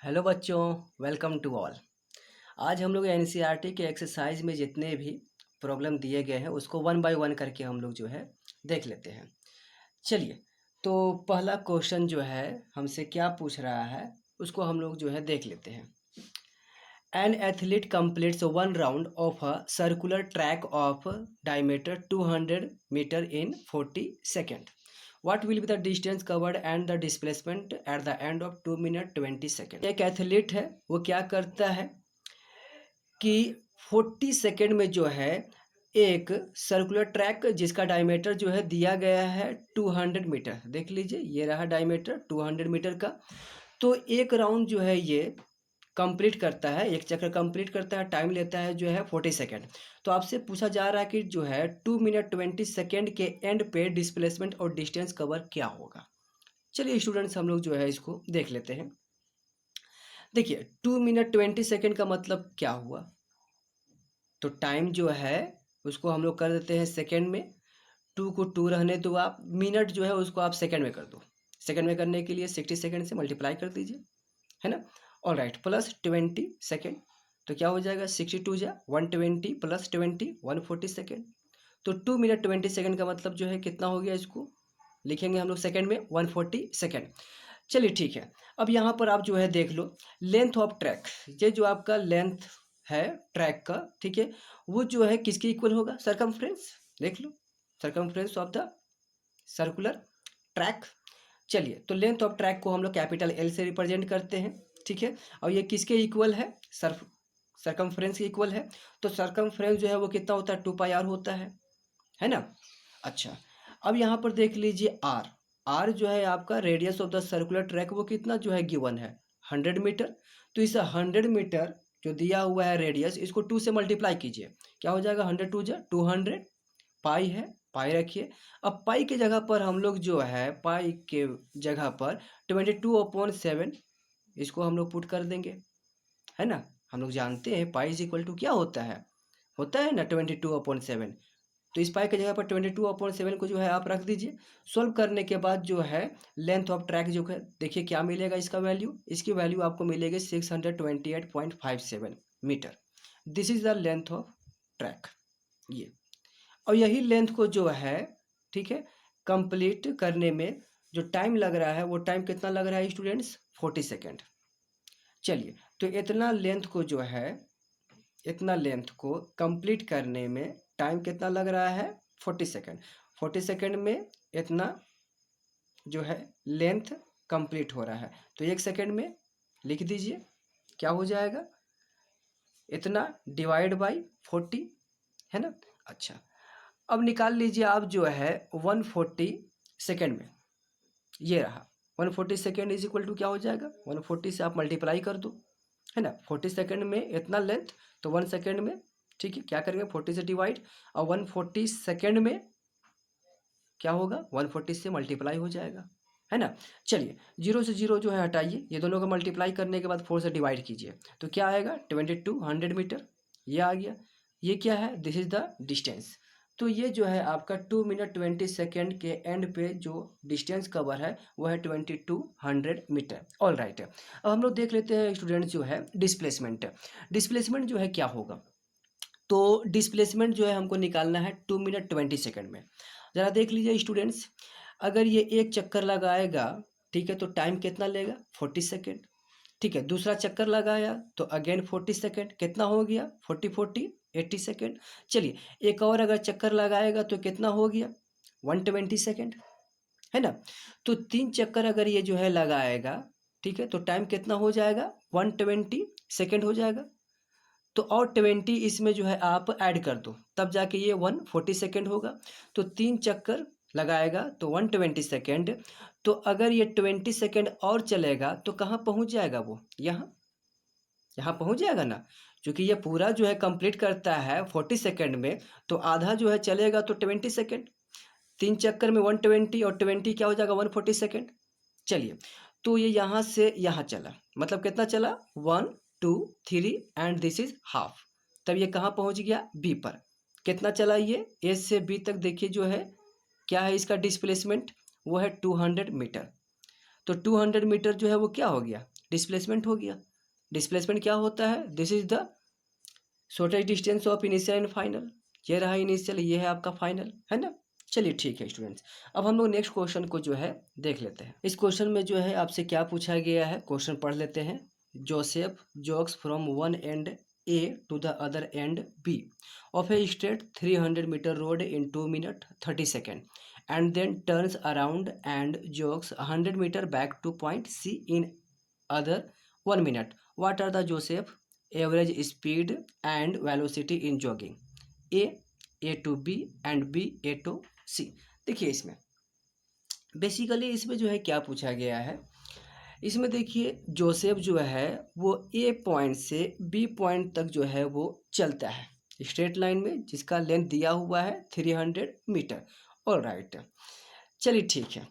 Hello बच्चों, welcome to all. आज हम लोग एनसीईआरटी के एक्सरसाइज में जितने भी प्रॉब्लम दिए गए हैं उसको वन बाय वन करके हम लोग जो है देख लेते हैं। चलिए, तो पहला क्वेश्चन जो है हमसे क्या पूछ रहा है उसको हम लोग जो है देख लेते हैं। An athlete completes one round of a circular track of diameter 200 meter in 40 seconds. What will be the distance covered and the displacement at the end of 2 minute 20 seconds? एक एथलीट है, वो क्या करता है कि 40 सेकेंड में जो है एक सर्कुलर ट्रैक जिसका डायमीटर जो है दिया गया है 200 मीटर। देख लीजिए, ये रहा डायमीटर 200 मीटर का। तो एक राउंड जो है ये कंप्लीट करता है, एक चक्कर कंप्लीट करता है, टाइम लेता है जो है 40 सेकेंड। तो आपसे पूछा जा रहा है कि जो है 2 मिनट 20 सेकेंड के एंड पे डिस्प्लेसमेंट और डिस्टेंस कवर क्या होगा। चलिए स्टूडेंट्स, हम लोग जो है इसको देख लेते हैं। देखिए, 2 मिनट 20 सेकेंड का मतलब क्या हुआ, तो टाइम जो है उसको हम लोग कर देते हैं सेकेंड में। 2 को 2 रहने दो आप, मिनट जो है उसको आप सेकेंड में कर दो। सेकेंड में करने के लिए 60 सेकेंड से मल्टीप्लाई कर दीजिए, है ना। ऑल राइट, प्लस 20 सेकेंड, तो क्या हो जाएगा 62 जा 120 प्लस 20 140 सेकेंड। तो 2 मिनट 20 सेकेंड का मतलब जो है कितना हो गया, इसको लिखेंगे हम लोग सेकेंड में 140 सेकेंड। चलिए ठीक है, अब यहाँ पर आप जो है देख लो लेंथ ऑफ ट्रैक, ये जो आपका लेंथ है ट्रैक का, ठीक है, वो जो है किसके इक्वल होगा, सरकमफ्रेंस। देख लो, circumference of the circular track. चलिए, तो लेंथ ऑफ ट्रैक को हम लोग कैपिटल एल से रिप्रेजेंट करते हैं, ठीक है। और ये किसके इक्वल है, सरकमफ्रेंस के इक्वल है। तो सरकमफ्रेंस जो है वो कितना होता है, 2πr होता है ना। अच्छा, अब यहाँ पर देख लीजिए आर। आर जो है आपका radius of the circular track, वो कितना जो है गिवन है 100 मीटर। तो इस 100 मीटर जो दिया हुआ है रेडियस, इसको 2 से मल्टीप्लाई कीजिए, क्या हो जाएगा 100 2 जा 200। पाई है, पाई रखिए। अब पाई के जगह पर हम लोग जो है पाई के जगह पर 22/7 इसको हम लोग पुट कर देंगे, है ना। हम लोग जानते हैं पाई इज इक्वल टू क्या होता है ना 22/7। तो इस पाई की जगह पर 22/7 को जो है आप रख दीजिए। सॉल्व करने के बाद जो है लेंथ ऑफ ट्रैक जो है, देखिए क्या मिलेगा इसका वैल्यू, इसकी वैल्यू आपको मिलेगी 628.57 metre. This is the length of track, ये। और यही लेंथ को जो है, ठीक है, कंप्लीट करने में जो टाइम लग रहा है वो टाइम कितना लग रहा है स्टूडेंट्स, 40 सेकेंड। चलिए, तो इतना लेंथ को जो है, इतना लेंथ को कंप्लीट करने में टाइम कितना लग रहा है, 40 सेकेंड। 40 सेकेंड में इतना जो है लेंथ कंप्लीट हो रहा है, तो 1 सेकेंड में लिख दीजिए क्या हो जाएगा, इतना डिवाइड बाई 40, है ना। अच्छा, अब निकाल लीजिए आप जो है 140 सेकेंड में, ये रहा 140 सेकेंड इज इक्वल टू क्या हो जाएगा, 140 से आप मल्टीप्लाई कर दो, है ना। 40 सेकेंड में इतना लेंथ, तो 1 सेकेंड में, ठीक है, क्या करेंगे 40 से डिवाइड, और 140 सेकेंड में क्या होगा 140 से मल्टीप्लाई हो जाएगा, है ना। चलिए, 0 से 0 जो है हटाइए, ये दोनों का मल्टीप्लाई करने के बाद 4 से डिवाइड कीजिए, तो क्या आएगा 2200 मीटर, ये आ गया। ये क्या है, दिस इज द डिस्टेंस। तो ये जो है आपका 2 मिनट 20 सेकेंड के एंड पे जो डिस्टेंस कवर है वो है 2200 मीटर। ऑल राइट, अब हम लोग देख लेते हैं स्टूडेंट्स जो है डिस्प्लेसमेंट। डिस्प्लेसमेंट जो है क्या होगा, तो डिस्प्लेसमेंट जो है हमको निकालना है 2 मिनट 20 सेकेंड में। ज़रा देख लीजिए स्टूडेंट्स, अगर ये एक चक्कर लगाएगा, ठीक है, तो टाइम कितना लेगा 40 सेकेंड, ठीक है। दूसरा चक्कर लगाया तो अगेन 40 सेकेंड, कितना हो गया 40 40 80 सेकेंड। चलिए, एक और अगर चक्कर लगाएगा तो कितना हो गया 120 सेकेंड, है ना। तो 3 चक्कर अगर ये जो है लगाएगा, ठीक है, तो टाइम कितना हो जाएगा 120 सेकेंड हो जाएगा। तो और 20 इसमें जो है आप ऐड कर दो, तब जाके ये 140 सेकेंड होगा। तो 3 चक्कर लगाएगा तो 120 सेकेंड। तो अगर ये 20 सेकेंड और चलेगा तो कहाँ पहुँच जाएगा वो, यहाँ यहाँ पहुँच जाएगा ना। क्योंकि ये पूरा जो है कंप्लीट करता है 40 सेकेंड में, तो आधा जो है चलेगा तो 20 सेकेंड। 3 चक्कर में 120 और 20 क्या हो जाएगा 140 सेकेंड। चलिए, तो ये यहाँ से यहाँ चला, मतलब कितना चला 1 2 3 एंड दिस इज हाफ। तब ये कहाँ पहुँच गया, बी पर। कितना चला ये, ए से बी तक, देखिए जो है क्या है इसका डिस्प्लेसमेंट, वो है 200 मीटर। तो 200 मीटर जो है वो क्या हो गया, डिस्प्लेसमेंट हो गया। डिस्प्लेसमेंट क्या होता है? This is the shortest distance of initial and final. ये रहा इनिशियल, ये है आपका फाइनल, है ना। चलिए ठीक है स्टूडेंट्स, अब हम लोग नेक्स्ट क्वेश्चन को जो है देख लेते हैं। इस क्वेश्चन में जो है आपसे क्या पूछा गया है, क्वेश्चन पढ़ लेते हैं। Joseph jogs from one end A to the other end B of a straight 300 metre road in 2 minute 30 second and then turns around and jogs 100 meter back to point C in other 1 minute. What are the Joseph average speed and velocity in jogging? A to B and B A to C. देखिए इसमें basically इसमें जो है क्या पूछा गया है, इसमें देखिए जोसेफ जो है वो ए पॉइंट से बी पॉइंट तक जो है वो चलता है स्ट्रेट लाइन में, जिसका लेंथ दिया हुआ है 300 मीटर। ऑल राइट, चलिए ठीक है।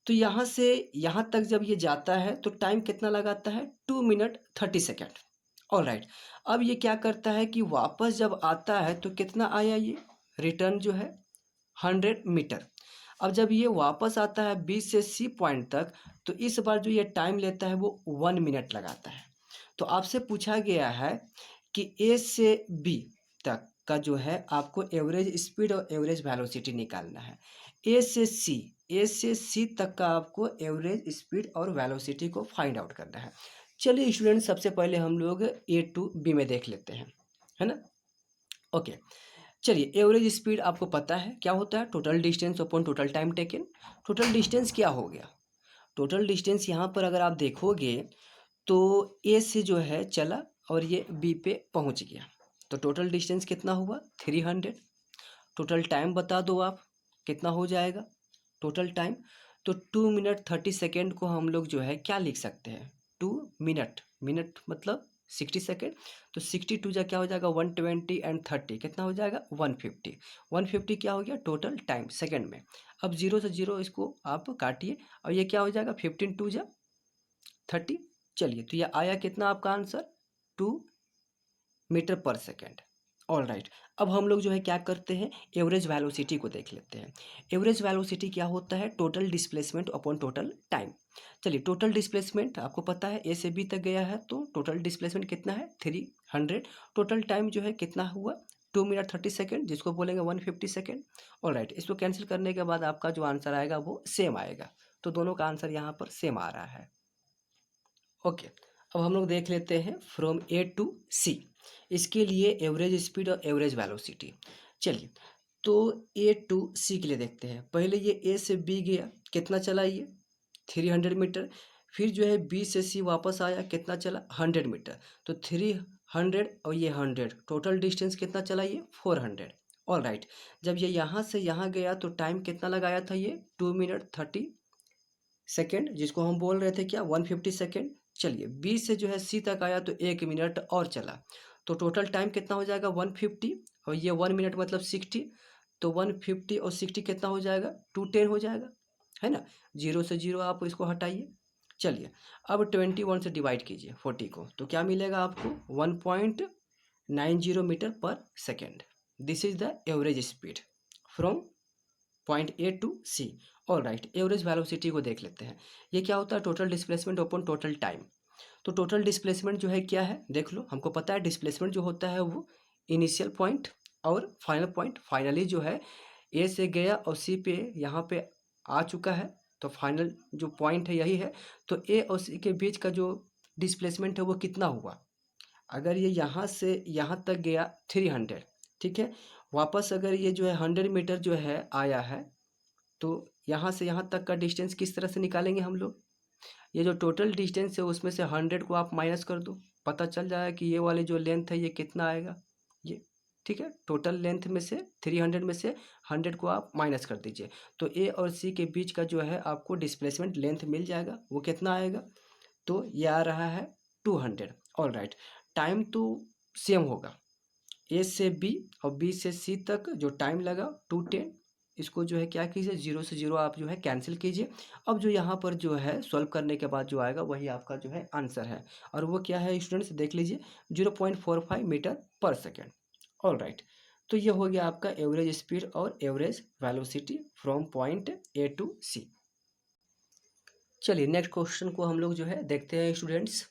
तो यहाँ से यहाँ तक जब ये जाता है तो टाइम कितना लगाता है? 2 मिनट 30 सेकेंड। ऑल राइट, अब ये क्या करता है कि वापस जब आता है तो कितना आया, ये रिटर्न जो है 100 मीटर। अब जब ये वापस आता है बी से सी पॉइंट तक, तो इस बार जो ये टाइम लेता है वो 1 मिनट लगाता है। तो आपसे पूछा गया है कि ए से बी तक का जो है आपको एवरेज स्पीड और एवरेज वेलोसिटी निकालना है। ए से सी तक का आपको एवरेज स्पीड और वेलोसिटी को फाइंड आउट करना है। चलिए स्टूडेंट, सबसे पहले हम लोग ए टू बी में देख लेते हैं, है ना। ओके, चलिए एवरेज स्पीड आपको पता है क्या होता है? Total distance upon total time taken. Total distance क्या हो गया? टोटल डिस्टेंस यहाँ पर अगर आप देखोगे तो ए से जो है चला और ये बी पे पहुँच गया, तो टोटल डिस्टेंस कितना हुआ? 300। टोटल टाइम बता दो आप कितना हो जाएगा टोटल टाइम? तो 2 मिनट 30 सेकेंड को हम लोग जो है क्या लिख सकते हैं? 2 मिनट, मिनट मतलब 60 सेकेंड, तो 62 जा क्या हो जाएगा? 120 एंड 30 कितना हो जाएगा? 150। 150 क्या हो गया टोटल टाइम सेकेंड में। अब जीरो से जीरो इसको आप काटिए और ये क्या हो जाएगा? 15 2 जा 30। चलिए, तो ये आया कितना आपका आंसर? 2 मीटर पर सेकेंड। ऑल राइट, अब हम लोग जो है क्या करते हैं, एवरेज वेलोसिटी को देख लेते हैं। एवरेज वेलोसिटी क्या होता है? Total displacement upon total time. चलिए, टोटल डिस्प्लेसमेंट आपको पता है ए से बी तक गया है, तो टोटल डिस्प्लेसमेंट कितना है? 300। टोटल टाइम जो है कितना हुआ? 2 मिनट 30 सेकेंड, जिसको बोलेंगे 150 सेकेंड। ऑल राइट, इसको कैंसिल करने के बाद आपका जो आंसर आएगा वो सेम आएगा, तो दोनों का आंसर यहाँ पर सेम आ रहा है। ओके, अब हम लोग देख लेते हैं फ्रॉम ए टू सी, इसके लिए एवरेज स्पीड और एवरेज वेलोसिटी। चलिए, तो ए टू सी के लिए देखते हैं। पहले ये ए से बी गया, कितना चला ये? 300 मीटर। फिर जो है बी से सी वापस आया, कितना चला? 100 मीटर। तो 300 और ये 100, टोटल डिस्टेंस कितना चला ये? 400। ऑल राइट, जब ये यहाँ से यहाँ गया तो टाइम कितना लगाया था ये? 2 मिनट 30 सेकेंड, जिसको हम बोल रहे थे क्या? 150 सेकेंड। चलिए, बी से जो है सी तक आया तो 1 मिनट और चला, तो टोटल टाइम कितना हो जाएगा? 150 और ये 1 मिनट मतलब 60, तो 150 और 60 कितना हो जाएगा? 210 हो जाएगा, है ना। जीरो से जीरो आप इसको हटाइए। चलिए, अब 21 से डिवाइड कीजिए 40 को, तो क्या मिलेगा आपको? 1.90 मीटर पर second. This is the average speed from point A to C. All right, average velocity को देख लेते हैं। ये क्या होता है? Total displacement upon total time. तो टोटल डिस्प्लेसमेंट जो है क्या है? देख लो, हमको पता है डिस्प्लेसमेंट जो होता है वो इनिशियल पॉइंट और फाइनल पॉइंट। फाइनली जो है ए से गया और सी पे यहाँ पे आ चुका है, तो फाइनल जो पॉइंट है यही है। तो ए और सी के बीच का जो डिस्प्लेसमेंट है वो कितना हुआ? अगर ये यहाँ से यहाँ तक गया 300, ठीक है, वापस अगर ये जो है 100 मीटर जो है आया है, तो यहाँ से यहाँ तक का डिस्टेंस किस तरह से निकालेंगे हम लोग? ये जो टोटल डिस्टेंस है उसमें से 100 को आप माइनस कर दो, पता चल जाएगा कि ये वाले जो लेंथ है ये कितना आएगा ये। ठीक है, टोटल लेंथ में से 300 में से 100 को आप माइनस कर दीजिए, तो ए और सी के बीच का जो है आपको डिस्प्लेसमेंट लेंथ मिल जाएगा। वो कितना आएगा? तो ये आ रहा है 200। ऑल राइट, टाइम तो सेम होगा, ए से बी और बी से सी तक जो टाइम लगा 210, इसको जो है क्या कीजिए, जीरो से जीरो आप जो है कैंसिल कीजिए। अब जो यहाँ पर जो है सॉल्व करने के बाद जो आएगा वही आपका जो है आंसर है, और वो क्या है स्टूडेंट्स देख लीजिए, 0.45 मीटर पर सेकेंड। ऑल राइट, तो ये हो गया आपका एवरेज स्पीड और average velocity from point A to C. चलिए नेक्स्ट क्वेश्चन को हम लोग जो है देखते हैं स्टूडेंट्स।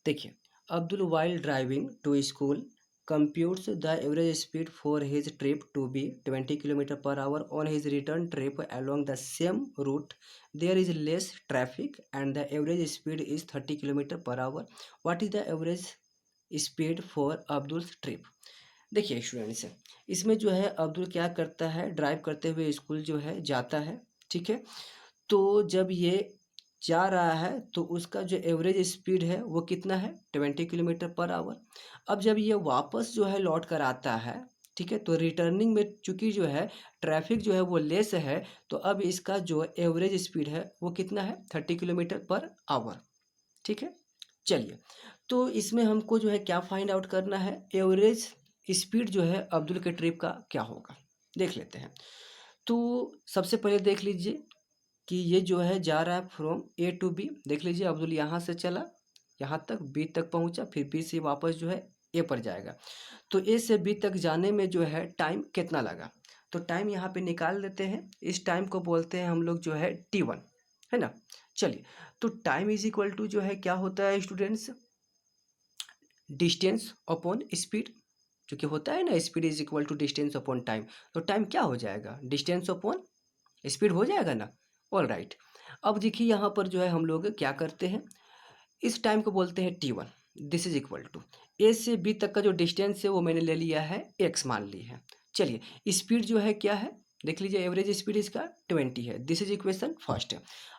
देखिए, Abdul while driving to school computes the average speed for his trip to be 20 km per hour on his return trip along the same route. There is less traffic and the average speed is 30 km per hour. What is the average speed for Abdul's trip? देखिए students, इसमें जो है अब्दुल क्या करता है, drive करते हुए school जो है जाता है। ठीक है, तो जब ये जा रहा है तो उसका जो एवरेज स्पीड है वो कितना है, 20 किलोमीटर पर आवर। अब जब ये वापस जो है लौट कर आता है, ठीक है, तो रिटर्निंग में चूंकि जो है ट्रैफिक जो है वो लेस है, तो अब इसका जो एवरेज स्पीड है वो कितना है, 30 किलोमीटर पर आवर। ठीक है, चलिए, तो इसमें हमको जो है क्या फाइंड आउट करना है, एवरेज स्पीड जो है अब्दुल के ट्रिप का क्या होगा, देख लेते हैं। तो सबसे पहले देख लीजिए कि ये जो है जा रहा है फ्रॉम ए टू बी। देख लीजिए अब्दुल यहाँ से चला, यहाँ तक बी तक पहुँचा, फिर बी से वापस जो है ए पर जाएगा। तो ए से बी तक जाने में जो है टाइम कितना लगा, तो टाइम यहाँ पे निकाल लेते हैं। इस टाइम को बोलते हैं हम लोग जो है T1, है ना। चलिए, तो टाइम इज इक्वल टू जो है क्या होता है स्टूडेंट्स, डिस्टेंस अपॉन स्पीड। क्योंकि होता है ना, speed is equal to distance upon time, तो टाइम क्या हो जाएगा, डिस्टेंस अपॉन स्पीड हो जाएगा ना। ऑल राइट, अब देखिए यहाँ पर जो है हम लोग क्या करते हैं, इस टाइम को बोलते हैं T1। This is equal to A से बी तक का जो डिस्टेंस है वो मैंने ले लिया है x मान ली है। चलिए, स्पीड जो है क्या है, देख लीजिए एवरेज स्पीड इसका 20 है। This is equation first.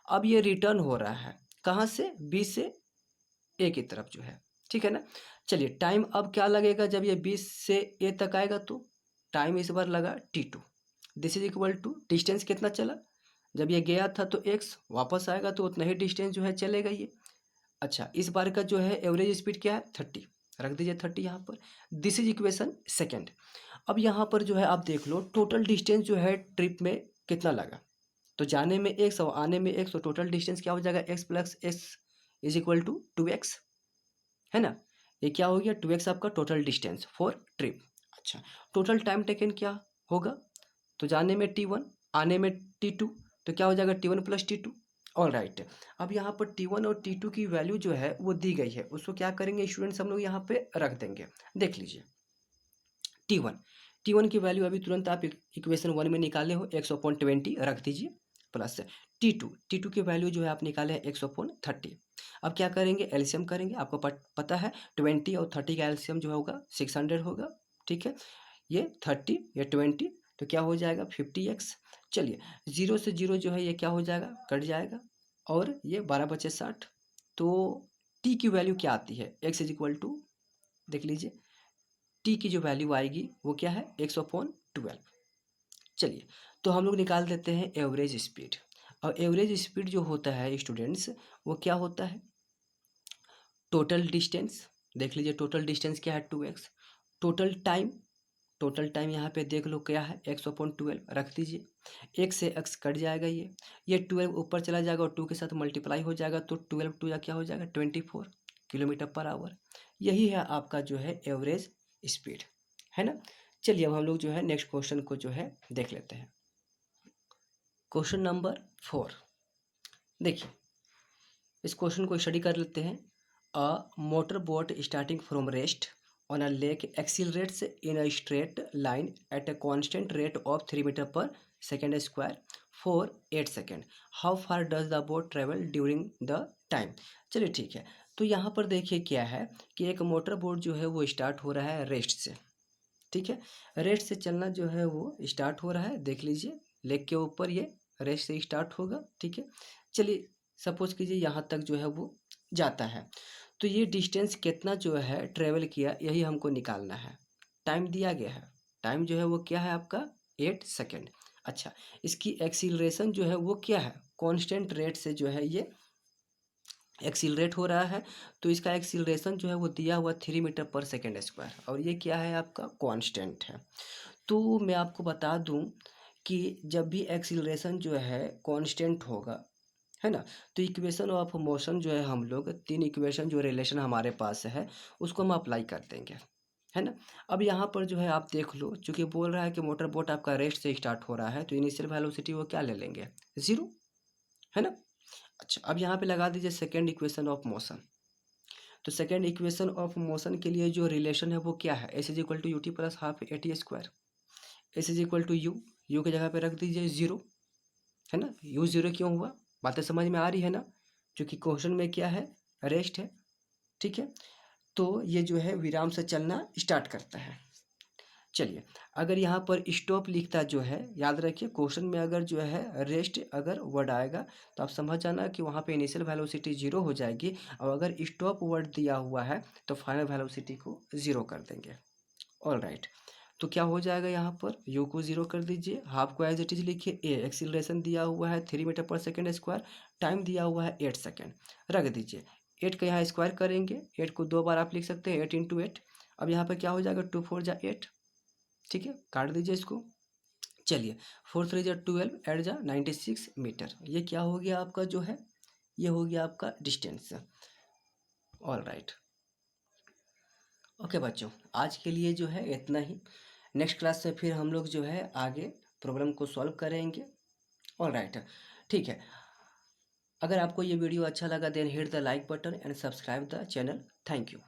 अब ये रिटर्न हो रहा है कहाँ से, बी से ए की तरफ जो है, ठीक है ना। चलिए, टाइम अब क्या लगेगा, जब ये 20 से ए तक आएगा तो टाइम इस बार लगा T2। This is equal to distance कितना चला, जब ये गया था तो x, वापस आएगा तो उतना ही डिस्टेंस जो है चलेगा ये। अच्छा, इस बार का जो है एवरेज स्पीड क्या है, 30, रख दीजिए 30 यहाँ पर। This is equation second. अब यहाँ पर जो है आप देख लो टोटल डिस्टेंस जो है ट्रिप में कितना लगा, तो जाने में x और आने में x, तो टोटल डिस्टेंस क्या हो जाएगा, x plus x is equal to 2x, है ना। ये क्या हो गया, 2x आपका टोटल डिस्टेंस फॉर ट्रिप। अच्छा, टोटल टाइम टेकन क्या होगा, तो जाने में T1, आने में T2, तो क्या हो जाएगा T1 plus T2। All right, अब यहाँ पर T1 और T2 की वैल्यू जो है वो दी गई है, उसको क्या करेंगे स्टूडेंट्स, हम लोग यहाँ पे रख देंगे। देख लीजिए T1 की वैल्यू अभी तुरंत आप इक्वेशन 1 में निकाले हो, 100/20 रख दीजिए, प्लस T2 की वैल्यू जो है आप निकाले हैं 100/30। अब क्या करेंगे, एलसीएम करेंगे। आपको पता है 20 और 30 का एलसीएम जो होगा 600 होगा। ठीक है, ये 30 ये 20, तो क्या हो जाएगा 50x। चलिए, 0 से 0 जो है ये क्या हो जाएगा, कट जाएगा, और ये 12/60। तो t की वैल्यू क्या आती है, x इज इक्वल टू, देख लीजिए t की जो वैल्यू आएगी वो क्या है, 100/12। चलिए, तो हम लोग निकाल देते हैं एवरेज स्पीड। और एवरेज स्पीड जो होता है स्टूडेंट्स, वो क्या होता है, टोटल डिस्टेंस। देख लीजिए टोटल डिस्टेंस क्या है, 2x। टोटल टाइम यहाँ पे देख लो क्या है, 100/12 रख दीजिए। एक से x कट जाएगा, ये 12 ऊपर चला जाएगा और 2 के साथ मल्टीप्लाई हो जाएगा, तो 12 2 या क्या हो जाएगा, 24 किलोमीटर पर आवर। यही है आपका जो है एवरेज स्पीड, है ना। चलिए, अब हम लोग जो है नेक्स्ट क्वेश्चन को जो है देख लेते हैं। क्वेश्चन नंबर 4, देखिए इस क्वेश्चन को स्टडी कर लेते हैं। A motor boat starting from rest on a lake accelerates in a straight line at a constant rate of 3 meter per second square for 8 second. How far does the boat travel during the time? चलिए ठीक है, तो यहाँ पर देखिए क्या है कि एक मोटर बोट जो है वो स्टार्ट हो रहा है रेस्ट से। ठीक है, रेस्ट से चलना जो है वो स्टार्ट हो रहा है, देख लीजिए लेक के ऊपर ये रेस्ट से स्टार्ट होगा। ठीक है, चलिए सपोज कीजिए यहाँ तक जो है वो जाता है, तो ये डिस्टेंस कितना जो है ट्रेवल किया, यही हमको निकालना है। टाइम दिया गया है, टाइम जो है वो क्या है आपका, 8 सेकेंड। अच्छा, इसकी एक्सीलरेशन जो है वो क्या है, कांस्टेंट रेट से जो है ये एक्सीलरेट हो रहा है, तो इसका एक्सीलरेशन जो है वो दिया हुआ 3 मीटर पर सेकेंड स्क्वायर, और ये क्या है आपका कांस्टेंट है। तो मैं आपको बता दूं कि जब भी एक्सीलरेशन जो है कांस्टेंट होगा, है ना, तो इक्वेशन ऑफ मोशन जो है हम लोग 3 इक्वेशन जो रिलेशन हमारे पास है उसको हम अप्लाई कर देंगे, है ना। अब यहाँ पर जो है आप देख लो, चूंकि बोल रहा है कि मोटर बोट आपका रेस्ट से स्टार्ट हो रहा है, तो इनिशियल वेलोसिटी वो क्या ले लेंगे, 0, है ना। अच्छा, अब यहाँ पे लगा दीजिए सेकेंड इक्वेशन ऑफ मोशन। तो सेकेंड इक्वेशन ऑफ मोशन के लिए जो रिलेशन है वो क्या है, S is equal to U T plus half A T square. S is equal to U की जगह पे रख दीजिए जीरो, है ना। यू जीरो क्यों हुआ, बातें समझ में आ रही है ना, क्योंकि क्वेश्चन में क्या है, रेस्ट है, ठीक है। तो ये जो है विराम से चलना स्टार्ट करता है। चलिए, अगर यहाँ पर स्टॉप लिखता जो है, याद रखिए क्वेश्चन में अगर जो है रेस्ट अगर वर्ड आएगा तो आप समझ जाना कि वहाँ पे इनिशियल वेलोसिटी जीरो हो जाएगी, और अगर स्टॉप वर्ड दिया हुआ है तो फाइनल वेलोसिटी को ज़ीरो कर देंगे। ऑल राइट, तो क्या हो जाएगा, यहाँ पर यू को ज़ीरो कर दीजिए, हाफ को एज इट इज लिखिए, ए एक्सीलरेशन दिया हुआ है 3 मीटर पर सेकेंड स्क्वायर, टाइम दिया हुआ है 8 सेकेंड, रख दीजिए। 8 का यहाँ स्क्वायर करेंगे, 8 को 2 बार आप लिख सकते हैं, 8 इंटू 8। अब यहाँ पर क्या हो जाएगा, 2 4 जा 8, ठीक है, काट दीजिए इसको। चलिए, 4 3 जा 12, एट जा 96 मीटर, ये क्या हो गया आपका जो है, ये हो गया आपका डिस्टेंस। ऑल राइट, ओके बच्चों, आज के लिए जो है इतना ही। नेक्स्ट क्लास से फिर हम लोग जो है आगे प्रॉब्लम को सॉल्व करेंगे। ऑल राइट, ठीक है। अगर आपको ये वीडियो अच्छा लगा then hit the like button and subscribe the channel. Thank you.